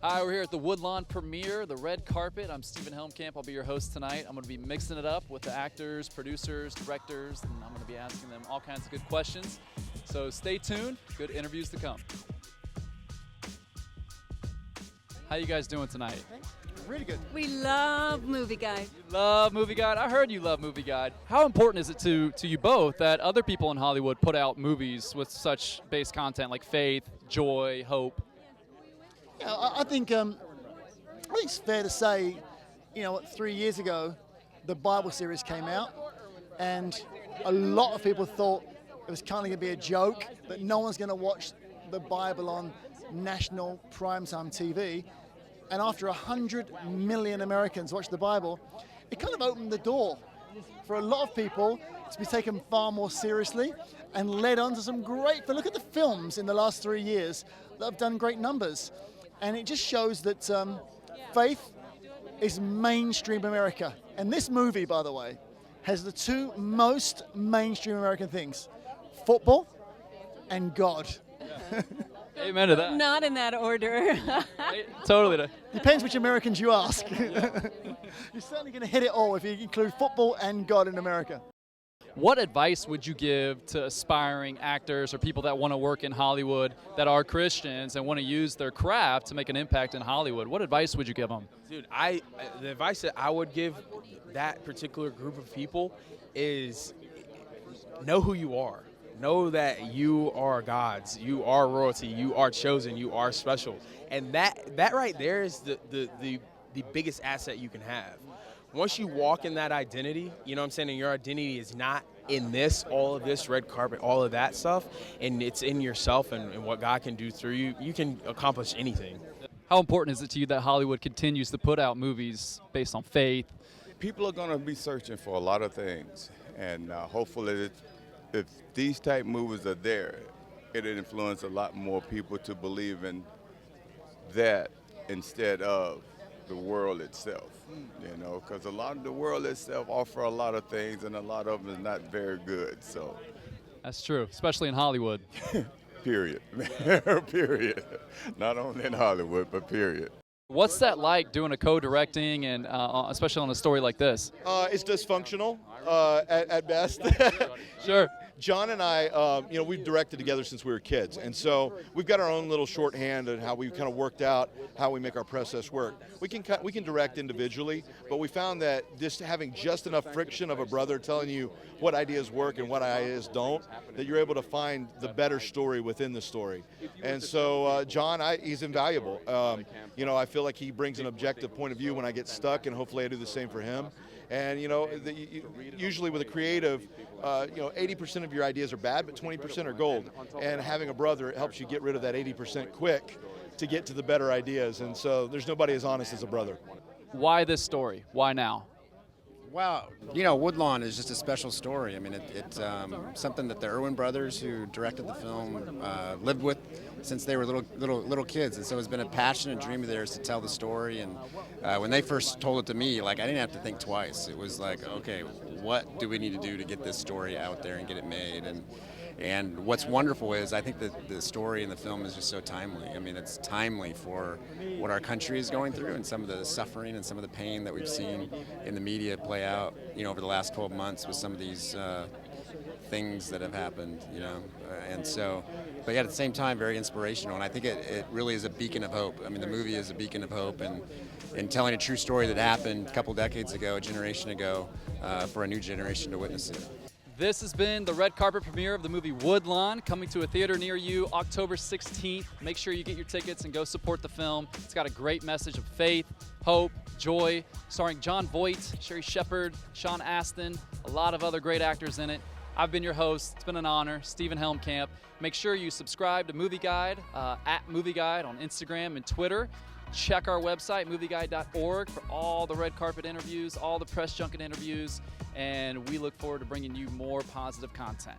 Hi, we're here at the Woodlawn premiere, the red carpet. I'm Stephen Helmkamp. I'll be your host tonight. I'm going to be mixing it up with the actors, producers, directors, and I'm going to be asking them all kinds of good questions. So stay tuned. Good interviews to come. How you guys doing tonight? Really good. We love Movieguide. You love Movieguide? I heard you love Movieguide. How important is it to you both that other people in Hollywood put out movies with such base content like faith, joy, hope? Yeah, I think it's fair to say, 3 years ago, the Bible series came out, and a lot of people thought it was kind of going to be a joke, that no one's going to watch the Bible on national primetime TV. And after 100 million Americans watched the Bible, it kind of opened the door for a lot of people to be taken far more seriously and led on to some great, but look at the films in the last 3 years that have done great numbers. And it just shows that faith is mainstream America. And this movie, by the way, has the two most mainstream American things: football and God. Amen to that. Not in that order. Totally. Depends which Americans you ask. You're certainly going to hit it all if you include football and God in America. What advice would you give to aspiring actors or people that want to work in Hollywood that are Christians and want to use their craft to make an impact in Hollywood? What advice would you give them? Dude, the advice that I would give that particular group of people is know who you are. Know that you are God's, you are royalty, you are chosen, you are special. And that right there is the biggest asset you can have. Once you walk in that identity, you know what I'm saying, and your identity is not in this, all of this, red carpet, all of that stuff, and it's in yourself and what God can do through you, you can accomplish anything. How important is it to you that Hollywood continues to put out movies based on faith? People are going to be searching for a lot of things, and hopefully if these type movies are there, it'll influence a lot more people to believe in that instead of the world itself, because a lot of the world itself offer a lot of things, and a lot of them is not very good. So That's true, especially in Hollywood. period. Period. Not only in Hollywood, but period. What's that like doing a co-directing, and especially on a story like this? It's dysfunctional at best. Sure. John and I, we've directed together since we were kids, and so we've got our own little shorthand and how we kind of worked out how we make our process work. We can direct individually, but we found that having just enough friction of a brother telling you what ideas work and what ideas don't, that you're able to find the better story within the story. And so John, he's invaluable. I feel like he brings an objective point of view when I get stuck, and hopefully I do the same for him. And usually with a creative, 80% of your ideas are bad, but 20% are gold. And having a brother, it helps you get rid of that 80% quick to get to the better ideas. And so there's nobody as honest as a brother. Why this story? Why now? Well, Woodlawn is just a special story. I mean, it's something that the Irwin brothers, who directed the film, lived with since they were little kids, and so it's been a passion and dream of theirs to tell the story. And when they first told it to me, I didn't have to think twice. It was like, okay, what do we need to do to get this story out there and get it made? And what's wonderful is I think that the story in the film is just so timely. I mean, it's timely for what our country is going through and some of the suffering and some of the pain that we've seen in the media play out, over the last 12 months with some of these things that have happened, and so, but yet at the same time, very inspirational. And I think it really is a beacon of hope. I mean, the movie is a beacon of hope and telling a true story that happened a couple decades ago, a generation ago, for a new generation to witness it. This has been the red carpet premiere of the movie Woodlawn, coming to a theater near you October 16th. Make sure you get your tickets and go support the film. It's got a great message of faith, hope, joy, starring John Voight, Sherry Shepard, Sean Astin, a lot of other great actors in it. I've been your host. It's been an honor, Stephen Helmkamp. Make sure you subscribe to Movieguide, at Movieguide on Instagram and Twitter. Check our website, movieguide.org, for all the red carpet interviews, all the press junket interviews, and we look forward to bringing you more positive content.